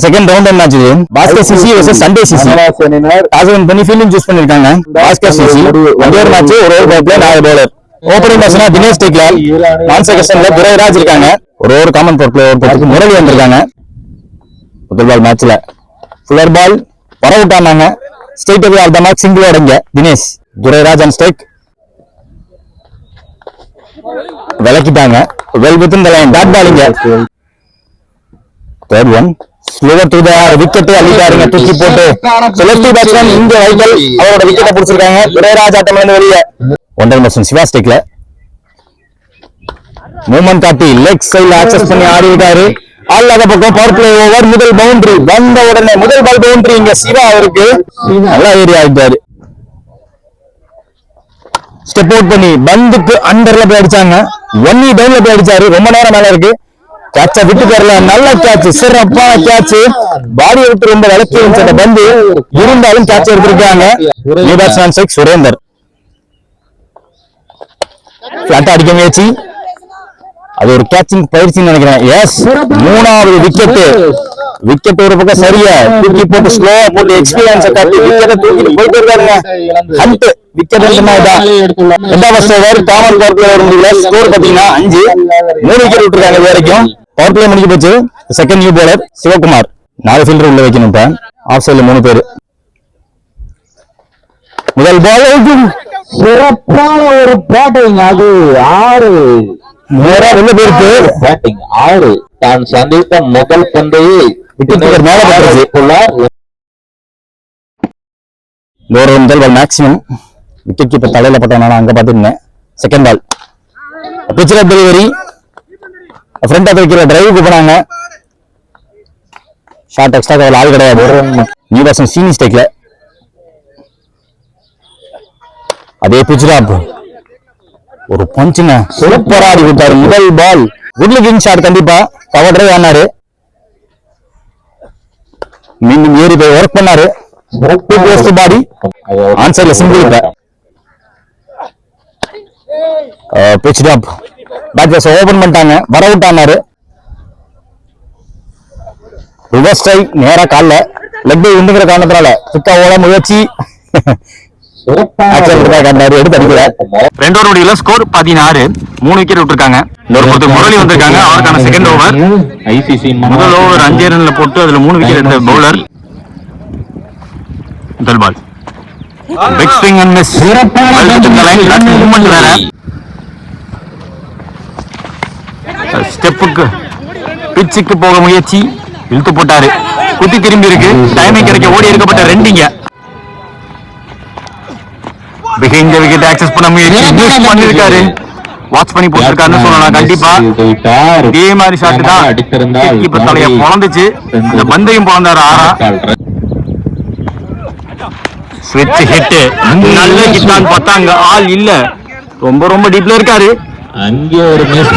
Second round match இது Bhaskar CC versus Sunday CC. Toss win பண்ணி fielding choose பண்ணிருக்காங்க Bhaskar CC. ஒரே ஒரு மேட்ச் ஒரு ஓவர் பிளே 4 பவுலர். ஓப்பனிங் பேட்ஸ்னா தினேஷ் டெக்லர், நான்செகஷன்ல துரைராஜ் இருக்காங்க. ஒரு காமன் பவர் பிளேயர் போட்டு முரளி வந்திருக்காங்க. முதல் பால் மேட்ச்ல ஃபுல்லர் பால் வர விட்டாங்க. Straight away off the mark single ஓடுங்க தினேஷ். துரைராஜ் அண்ட் ஸ்ட்ரைக் விலக்கிட்டாங்க. Well within the line dot பாலிங்க. Third one slower to the wicket அள்ளிட்டாருங்க தூக்கி போட்டு. செலக்டிவ் பேட்ஸ்மேன் இங்க வைக்கல் அவரோட விக்கெட்டை பிடிச்சிருக்காங்க. துரைராஜ் ஆட்டம்ல இருந்து வெளியே. ஒன்றரை பேட்ஸ்மேன் சிவா ஸ்டேக்ல மூவ்மெண்ட் காட்டி லெக் சைடுல ஆக்சஸ் பண்ணி ஆடி விட்டாரு. ஆளாத பக்கம் பவர் பிளே ஓவர். முதல் பவுண்டரி வந்த உடனே முதல் பால் பவுண்டரி இங்க சிவா அவருக்கு நல்லா ஏரியா ஆயிட்டாரு. ஸ்டெப் அவுட் பண்ணி பந்துக்கு அண்டர்ல போய் அடிச்சாங்க. ஒன்னி டவுன்ல போய் அடிச்சாரு. ரொம்ப நேரம் மேல இருக்கு. கேட்ச விட்டு தரல. நல்ல கேட்ச், சிறப்பான கேட்ச். பாடியை விட்டு ரொம்ப விளக்கி இருந்த பந்து இருந்தாலும் கேட்ச் எடுத்திருக்காங்க. New batsman strike Surender. Flat அடிக்க முயற்சி. அது ஒரு கேட்சிங் பயிற்சின்னு நினைக்கிறேன். எஸ், மூணாவது விக்கெட். விக்கெட் ஒரு பக்கம் சரியா தூக்கி போட்டு ஸ்லோவா போட்டு எக்ஸ்பீரியன்ஸை காட்டி விக்கெட்டை தூக்கிட்டு போயிட்டு இருக்காருங்க. ஹண்ட் விக்கெட் ரெண்டாம் first over common power play முடியல. ஸ்கோர் பாத்தீங்கன்னா 5. 3 விக்கெட் விட்டுருக்காங்க இது வரைக்கும். பவர் பிளே முடிஞ்சு போச்சு. Second new bowler Sivakumar. 4 fielder உள்ள வைக்கணும். இப்ப ஆஃப் சைட்ல 3 பேர். முதல் பால் சிறப்பான ஒரு பேட்டிங். அது 6 நேரா வெளில போயிருக்கு. பேட்டிங் 6. தான் சந்தித்த முதல் பந்தையை விக்கெட் மேல போட்டுருச்சு. ஒரு முதல் பால் மேக்ஸிமம் விக்கெட் கீப்பர் தலையில போட்டாங்க. அங்க பாத்துருந்தேன். Second ball pitcher delivery front off வைக்கிற டிரைவுக்கு போனாங்க. ஷார்ட் எக்ஸ்ட்ரா கவர் ஆள் கிடையாது. நியூ பேட்ஸ்மேன் சீனி ஸ்டேக்ல அதே பிச்சர் ஒரு பஞ்சுங்க சூப்பரா ஆடி விட்டாரு. முதல் பால் குட் லுக்கிங் ஷாட். கண்டிப்பா கவர் டிரைவ் ஆனாரு. மீண்டும் ஏறி போய் ஒர்க் பண்ணாரு. பாடி ஆன்சர்ல single pitch top bats open பண்ணிட்டாங்க. வர அவுட் ஆனாரு. ரிவர்ஸ் ஸ்ட்ரைக் நேரா கால்ல லெக் பை உண்டுங்கிற காரணத்தினால சுத்தா ஓட முயற்சி ஸ்கோர் 16. 3 விக்கெட் விட்டுருக்காங்க. முரளி வந்திருக்காங்க. அவருக்கான செகண்ட் ஓவர். முதல் ஓவர் 5 ரன்ல போட்டு அதுல 3 விக்கெட் எடுத்த பவுலர். முதல் ball big swing and miss. Movement வேற. ஸ்டெப்புக்கு பிச்சுக்கு போக முயற்சி இழுத்து போட்டாரு. குத்தி திரும்பி இருக்கு. டைமிங் கிடைக்க ஓடி இருக்கப்பட்ட ரெண்டிங்க. பிஹைண்ட் தி விக்கெட் ஆக்சஸ் பண்ண முயற்சி மிஸ் பண்ணிருக்காரு. வாட்ச் பண்ணி போட்டுருக்காருன்னு சொல்லலாம். கண்டிப்பா இதே மாதிரி ஷாட் தான் கீப்பர் தலைய பொளந்துச்சு. இந்த பந்தையும் பொளந்தாரு. 6 ஸ்விட்ச் ஹிட். நல்ல ஹிட்டான்னு பார்த்தாங்க. ஆள் இல்ல. ரொம்ப ரொம்ப டீப்ல இருக்காரு. அங்கே ஒரு மிஸ்.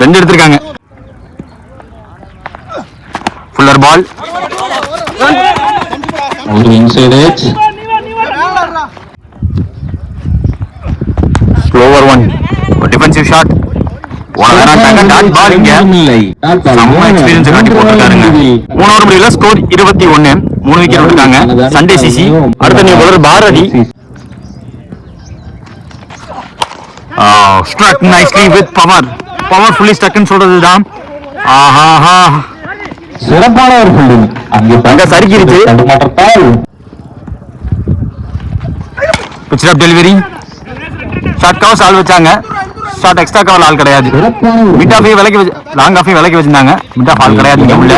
2 எடுத்திருக்காங்க. ஃபுல்லர் பால் ஒரு inside edge. Slower one defensive shot. Dot ball இங்க நம்ம எக்ஸ்பீரியன்ஸ் காட்டி போட்டுருக்காருங்க. 3 ஓவர் முடியல. ஸ்கோர் 21. 3 விக்கெட் விட்டுருக்காங்க சண்டே சிசி. அடுத்த new bowler Bharathi. Struck nicely with power. Powerfully ஸ்ட்ரக்னு சொல்றதுதான். ஆஹா, சிறப்பான ஒரு ஃபீல்டிங். அங்க சறுக்கிருச்சு. Pitch up delivery. Short covers ஆள் வச்சாங்க. ஷார்ட் எக்ஸ்ட்ரா கவர் ஆள் கிடையாது. மிட் ஆஃபையும் விலக்கி வச்சு லாங் ஆஃபையும் விலக்கி வச்சிருந்தாங்க. மிட் ஆஃப் ஆள் கிடையாது இங்க உள்ள.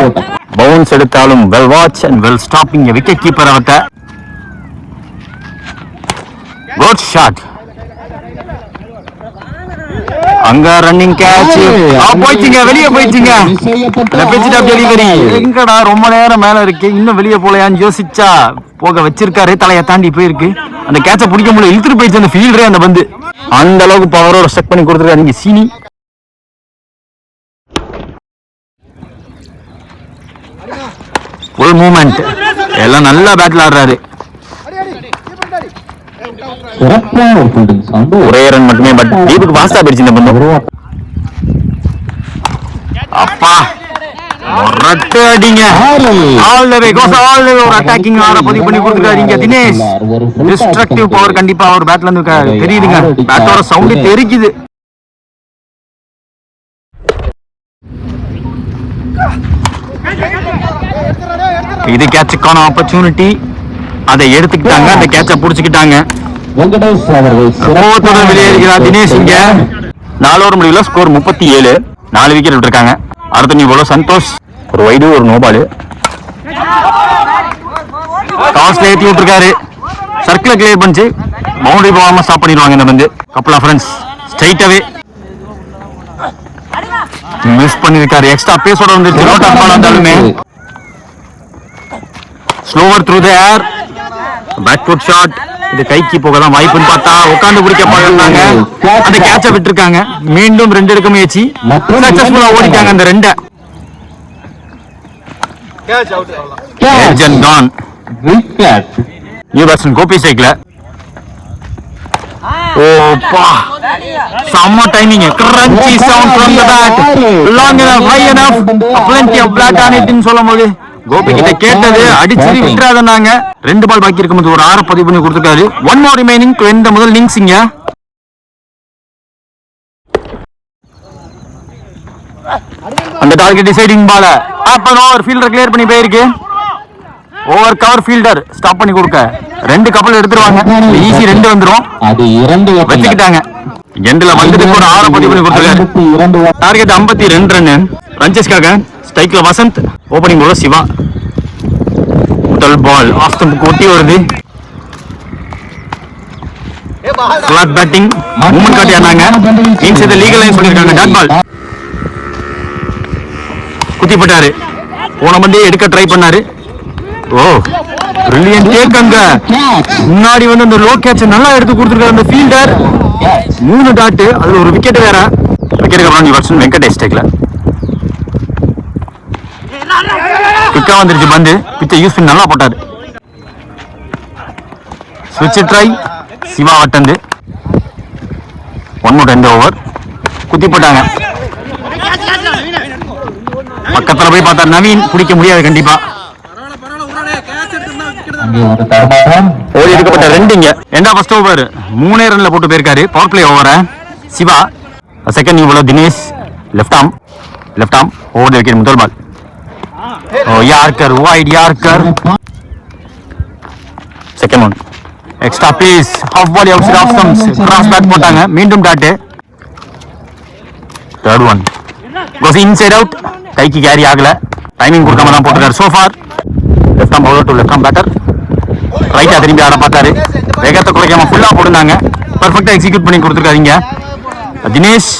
பவுன்ஸ் எடுத்தாலும் well watch and well stop. இங்க விக்கெட் கீப்பர் அவர்கிட்ட. Good shot. அங்க ரன்னிங் கேட்ச். போயிடுச்சுங்க. வெளியே போயிடுச்சுங்க. Pitch up delivery. எங்கடா ரொம்ப நேரம் மேல இருக்கு இன்னும் வெளியே போலையான்னு யோசிச்சா போக வச்சிருக்காரு. தலையை தாண்டி போயிருக்கு. அந்த கேட்சை பிடிக்க முடியல. இழுத்துட்டு போயிடுச்சு அந்த ஃபீல்டரே. அந்த பந்து அந்த அளவுக்கு பவரோட செக் பண்ணி கொடுத்துருக்காரு இங்க சீனி. Full movement. எல்லாம் நல்லா பேட்டில் ஆடுறாரு. ஒரே ரன் மட்டுமே. பட் டீப்புக்கு ஃபாஸ்டா போயிடுச்சு இந்த பந்து. அப்பா ரெட்டு அடிங்க. All the way goes all the way. ஒரு அட்டாக்கிங் ஆட பதிவு பண்ணி கொடுத்துருக்காரு தினேஷ். டிஸ்ட்ரக்டிவ் பவர் கண்டிப்பா அவர் பேட்ல இருந்து தெரியுதுங்க. பேட்டோட சவுண்ட் தெரிக்குது. இது கேட்சுக்கான ஆப்பர்ச்சுனிட்டி. அதை எடுத்துக்கிட்டாங்க. அந்த கேட்சை புடிச்சுக்கிட்டாங்க. வெங்கடேஷ் அவர்கள் வெளியேறுகிறார் தினேஷ். இங்க 4 ஓவர் முடிவுல ஸ்கோர் 37. 4 விக்கெட் விட்டுருக்காங்க. அடுத்த நீ போல சந்தோஷ். ஒரு வைடு ஒரு நோபாலு. டாஸ்ல ஏத்தி விட்டுருக்காரு. சர்க்கிள் கிளியர் பண்ணிச்சு. பவுண்டரி போகாம ஸ்டாப் பண்ணிடுவாங்க இந்த பந்து. Couple of runs straight away. Miss பண்ணிருக்காரு. எக்ஸ்ட்ரா பேஸோட வந்துருச்சு. நோட் ஆஃப் பால் வந்தாலுமே slower through the air. Back foot shot. இது கைக்கு போக தான் வாய்ப்புன்னு பார்த்தா உட்கார்ந்து பிடிக்க போயிருந்தாங்க. அந்த கேட்சை விட்டுருக்காங்க. மீண்டும் 2 எடுக்க முயற்சி. சக்சஸ்ஃபுல்லா ஓடிட்டாங்க அந்த 2. Edge and gone. Wicket. New batsman Gopi சைக்கிள். ஓப்பா செம்ம timing. Crunchy sound from the bat. Long enough, high enough, plenty of black on it ன்னு சொல்லும்போது கோபி கிட்ட கேட்டது அடிச்சு விட்டுறாதனாங்க. 2 பால் பாக்கி இருக்கும்போது ஒரு 6 பதிவு பண்ணி கொடுத்துருக்காரு. 1 more remaining to end the முதல் இன்னிங்ஸ். இங்க அந்த டார்கெட் டிசைடிங் பால அப்ப ஓவர் ஃபீல்டர் கிளியர் பண்ணி போயிருக்கு. ஓவர் கவர் ஃபீல்டர் ஸ்டாப் பண்ணி கொடுக்க 2 கப்பல் எடுத்துருவாங்க. ஈஸி 2 வந்துரும். அது 2 வச்சுக்கிட்டாங்க. எண்ட்ல வந்ததுக்கு ஒரு 6 பதிவு பண்ணி கொடுத்துருக்காரு. Target 52 run. ரன்சஸ்க்காக ஸ்ட்ரைக்ல வசந்த். ஓபனிங் போல சிவா. முதல் பால் ஆஃப் ஸ்டம்புக்கு ஒட்டி வருது. ஃபிளாட் பேட்டிங் மூவ்மெண்ட் காட்டியானாங்க. மீன்ஸ் இதை லீகலைஸ் பண்ணிருக்காங்க. டாட் பால் குத்தி போட்டாரு. போன பந்தே எடுக்க ட்ரை பண்ணாரு. Oh brilliant take. அங்க முன்னாடி வந்து அந்த லோ கேட்ச் நல்லா எடுத்து கொடுத்துருக்காரு அந்த ஃபீல்டர். 3 டாட். அதுல ஒரு விக்கெட் வேற. விக்கெட்டுக்கு அப்புறம் நியூ வெங்கடேஷ் டேக்ல பிக்கா வந்துருச்சு. பந்து பிச்சை யூஸ் பண்ணி நல்லா போட்டாரு. ஸ்விட்ச் ட்ரை. சிவா வட்டந்து 1 more 2 ஓவர். குத்தி போட்டாங்க. பக்கத்துல போய் பார்த்தா நவீன் பிடிக்க முடியாது கண்டிப்பா. ஓடி எடுக்கப்பட்ட 2 இங்க. எண்டா ஃபர்ஸ்ட் ஓவர் 3 ரன்ல போட்டு போயிருக்காரு. Power play over Siva. Second new bowler Dinesh. Left arm over the wicket. முதல் ball. Oh yorker wide yorker. Second one extra pace off ball outside off stumps. Cross back போட்டாங்க. மீண்டும் dot. Third one goes inside out. கைக்கு carry ஆகல. Timing கொடுக்காம தான் போட்டுருக்காரு. So far left arm bowler to left arm batter. ரைட்டா திரும்பி ஆட பார்த்தாரு. வேகத்தை குறைக்காம ஃபுல்லா போடுனாங்க. பர்ஃபெக்டா எக்ஸிக்யூட் பண்ணி கொடுத்துருக்காருங்க தினேஷ்.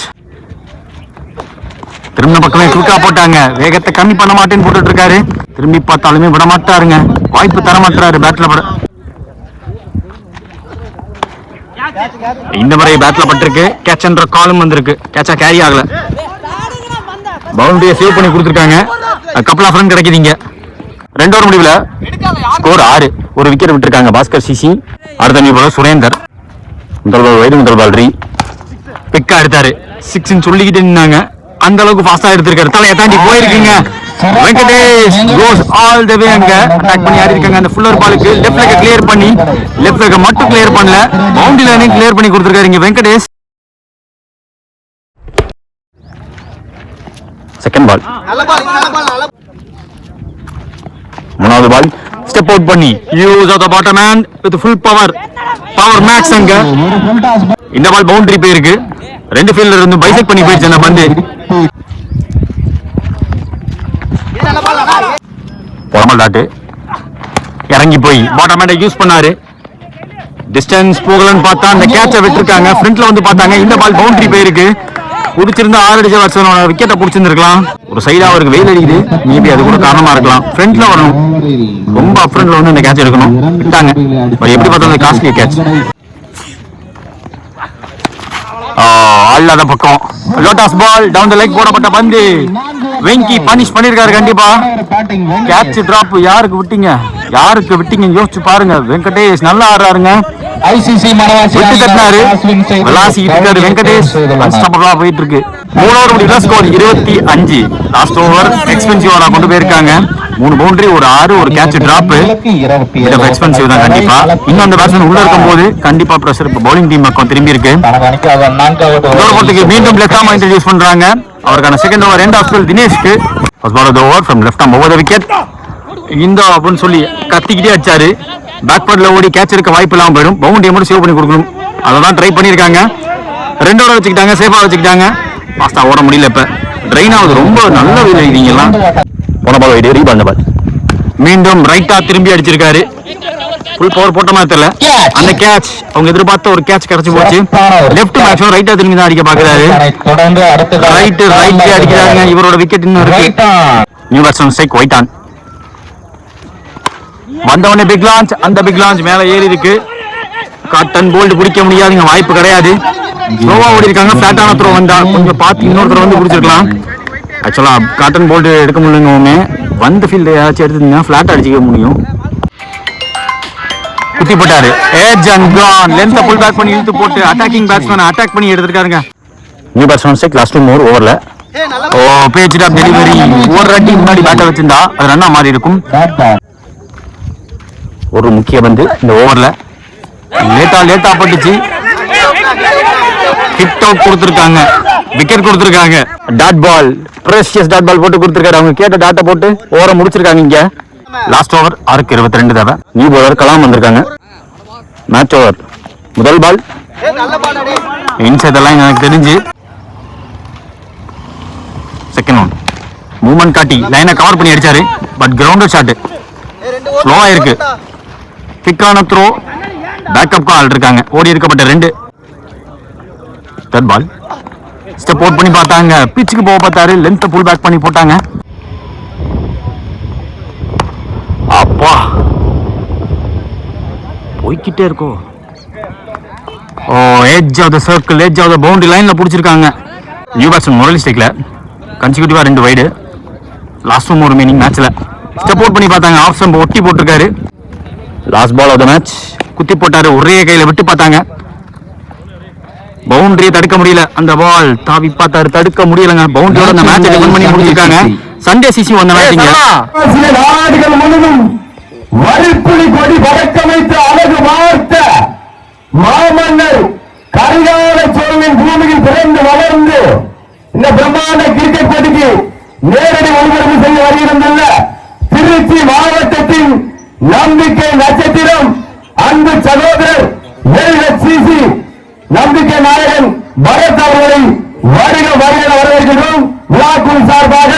திரும்ப பக்கமே குறுக்கா போட்டாங்க. வேகத்தை கம்மி பண்ண மாட்டேன்னு போட்டுட்டு இருக்காரு. திரும்பி பார்த்தாலுமே விட மாட்டாருங்க. வாய்ப்பு தர மாட்டாரு பேட்ல பட. இந்த முறை பேட்ல பட்டிருக்கு. கேட்ச் என்ற காலும் வந்திருக்கு. கேட்சா கேரி ஆகல. பவுண்டரியை சேவ் பண்ணி கொடுத்துருக்காங்க. கப்பல் ஆஃப் ரன் கிடைக்குதுங்க. 2 ஓவர் முடிவுல ஸ்கோர் 6. ஒரு விக்கெட் விட்டுருக்காங்க பாஸ்கர் சிசி. அடுத்த நியூ பாலர் சுரேந்தர். முதல் பால் வைடு. முதல் பால் ரீ பிக்கா எடுத்தாரு. 6 சொல்லிக்கிட்டு நின்னாங்க. அந்த அளவுக்கு ஃபாஸ்டா எடுத்திருக்காரு. தலையை தாண்டி போயிருக்கீங்க. Venkatesh goes all the way. அங்க அட்டாக் பண்ணி ஆடி இருக்காங்க. அந்த ஃபுல்லர் பாலுக்கு லெஃப்ட் லெக் கிளியர் பண்ணி லெஃப்ட் லெக் மட்டும் கிளியர் பண்ணல. பவுண்டரி லைனையும் கிளியர் பண்ணி கொடுத்திருக்காரு இங்க வெங்கடேஷ். Second ball. மூணாவது பால் ஸ்டெப் அவுட் பண்ணி use of the bottom hand with full power max. அங்க இந்த பால் பவுண்டரி போயிருக்கு. 2 ஃபீல்டர் இருந்து பைசெக்ட் பண்ணி போயிடுச்சு அந்த பந்து. போராமல் டாட்டு இறங்கி போய் பாட்டம் ஹேண்டை யூஸ் பண்ணாரு. டிஸ்டன்ஸ் போகலன்னு பார்த்தா அந்த கேட்சை விட்டுருக்காங்க. ஃப்ரண்ட்ல வந்து பார்த்தாங்க. இந்த பால் பவுண்டரி போயிருக்கு. பிடிச்சிருந்தா 6 அடிச்ச வருஷம் விக்கெட்டை பிடிச்சிருந்துருக்கலாம். ஒரு சைடா அவருக்கு வெயில் அடிக்குது. மேபி அது கூட காரணமா இருக்கலாம். ஃப்ரண்ட்ல வரணும். ரொம்ப அப்ரண்ட்ல வந்து இந்த கேட்ச் எடுக்கணும். விட்டாங்க. எப்படி பார்த்தாலும் காஸ்ட்லி கேட்ச். அல்லாத பக்கம் லோட்டஸ் பால் டவுன் தி லெக் போடப்பட்ட பந்து. வெங்கி பனிஷ் பண்ணிருக்காரு கண்டிப்பா. கேட்ச் டிராப் யாருக்கு விட்டீங்க யோசிச்சு பாருங்க. வெங்கடேஷ் நல்லா ஆடுறாருங்க. ஐசிசி மனவாசி விட்டு தட்டினாரு விளாசிட்டு இருக்காரு வெங்கடேஷ். அன்ஸ்டாப்பபிளா போயிட்டு இருக்கு. 3 ஓவர் முடிவுல ஸ்கோர் 25. லாஸ்ட் ஓவர் எக்ஸ்பென்சிவ் ஓவரா கொண்டு போயிருக்காங்க. 3 பவுண்டரி, ஒரு 6, ஒரு கேட்ச் டிராப். இது எக்ஸ்பென்சிவ் தான் கண்டிப்பா. இன்னும் அந்த பேட்ஸ்மேன் உள்ள இருக்கும் போது கண்டிப்பா பிரஷர் பவுலிங் டீம் பக்கம் திரும்பி இருக்கு. மீண்டும் லெஃப்ட் ஆர்ம் இன்ட்ரோடியூஸ் பண்றாங்க. அவருக்கான second over end of spell தினேஷ்க்கு. First ball of the over from left arm over the wicket. இந்த அப்படின்னு சொல்லி கத்திக்கிட்டே அடிச்சாரு. பேக் பாட்ல ஓடி கேட்ச் எடுக்க வாய்ப்பு இல்லாம போயிடும். பவுண்டரியை மட்டும் சேவ் பண்ணி கொடுக்கணும். அதான் ட்ரை பண்ணிருக்காங்க. 2 ஓவர் வச்சுக்கிட்டாங்க, சேஃபா வச்சுக்கிட்டாங்க. ஃபாஸ்டா ஓட முடியல. இப்ப ட்ரெயின் ஆகுது. ரொம்ப நல்ல வீரர் இருக்கீங்களா. போன பால் வைடு ரீபால் பால். மீண்டும் ரைட்டா திரும்பி அடிச்சிருக்காரு. ஃபுல் பவர் போட்ட மாதிரி தெரியல. அந்த கேட்ச் அவங்க எதிர்பார்த்த ஒரு கேட்ச் கிடைச்சு போச்சு. லெஃப்ட் மேக்ஸிமம் ரைட்டா திரும்பி தான் அடிக்க பாக்குறாரு. ரைட் அடிக்கிறாங்க. இவரோட விக்கெட் இன்னும் இருக்கு. New batsman strike white on. வந்தவனே பிக் லான்ச். அந்த பிக் லான்ச் மேல ஏறி இருக்கு. காட்டன் போல்ட் பிடிக்க முடியாதுங்க, வாய்ப்பு கிடையாது. ஸ்லோவா ஓடி இருக்காங்க. பிளாட்டான த்ரோ வந்தா கொஞ்சம் பார்த்து இன்னொருத்தர் வந்து பிடிச்சிருக்கலாம். ஆக்சுவலா காட்டன் போல்ட் எடுக்க முடியலங்க. வந்த ஃபீல்டு ஏதாச்சும் எடுத்துருந்தீங்கன்னா பிளாட் அடிச்சிக்க முடியும். குத்தி போட்டாரு. Edge and gone. Length pull back பண்ணி இழுத்து போட்டு அட்டாக்கிங் பேட்ஸ்மேன் அட்டாக் பண்ணி எடுத்துருக்காருங்க. நியூ பேட்ஸ்மேன் ஸ்ட்ரைக் லாஸ்ட் 2 ஓவர்ல. Page top delivery. ஒரு அடி முன்னாடி பேட்டை வச்சிருந்தா அது ரன்னா மாறி இருக்கும். ஒரு முக்கிய பந்து இந்த ஓவர்ல லேட்டா பட்டுச்சு. ஹிட் அவுட் கொடுத்திருக்காங்க, விக்கெட் கொடுத்திருக்காங்க. Dot ball, precious dot ball போட்டு கொடுத்திருக்காரு. அவங்க கேட்ட டாட்டை போட்டு ஓவரை முடிச்சிருக்காங்க. இங்க லாஸ்ட் ஓவர் 6க்கு 22 தேவை. நியூ பவுலர் கலாம் வந்திருக்காங்க. Match over. முதல் பால் இன்சைட் எல்லாம் எனக்கு தெரிஞ்சு. செகண்ட் ஒன் மூவ்மெண்ட் காட்டி லைனை கவர் பண்ணி அடிச்சாரு. பட் கிரவுண்டட் ஷாட் ஸ்லோவா இருக்கு. கிக்கான த்ரோ. பேக்கப் ஆள் இருக்காங்க. ஓடி இருக்கப்பட்ட 2. தேர்ட் பால் ஸ்டெப் அவுட் பண்ணி பார்த்தாங்க. பிச்சுக்கு போக பார்த்தாரு. லென்த் புல் பேக் பண்ணி போட்டாங்க. அப்பா போய்கிட்டே இருக்கோ. Oh edge of the circle, edge of the boundary லைன்ல பிடிச்சிருக்காங்க. நியூ பேட்ஸ்மேன் முரளி ஸ்ட்ரைக்ல கன்சிக்யூட்டிவா 2 வைடு. லாஸ்ட் ஒரு மீனிங் மேட்ச்ல ஸ்டெப் அவுட் பண்ணி பார்த்தாங்க. ஆஃப் ஸ்டம்ப் ஒட்டி போட்டிருக்காரு. லாஸ்ட் பால் ஆஃப் த மேட்ச் குத்தி போட்டாரு. ஒரே கையில விட்டு பார்த்தாங்க. பவுண்டரியை தடுக்க முடியல. அந்த பால் தாவி பார்த்தாரு, தடுக்க முடியலங்க. பவுண்டரியோட அந்த மேட்சை டிஃபெண்ட் பண்ணி முடிச்சிருக்காங்க. சண்டே சிசி வந்த மேட்சிங்க. நாடுகள் முழுவதும் வரிப்புலி கொடி பறக்கமைத்து அழகு வார்த்த மாமன்னர் கரிகால சோழனின் பூமியில் பிறந்து வளர்ந்து இந்த பிரம்மாண்ட கிரிக்கெட் போட்டிக்கு நேரடி ஒளிபரப்பு செய்ய வருகிறதுள்ள திருச்சி மாவட்டத்தின் நம்பிக்கை நட்சத்திரம் அன்பு சகோதரர் LHCC நம்பிக்கை நாயகன் பரத் அவர்களை வருக வரவேற்கிறோம். விழாக்குழு சார்பாக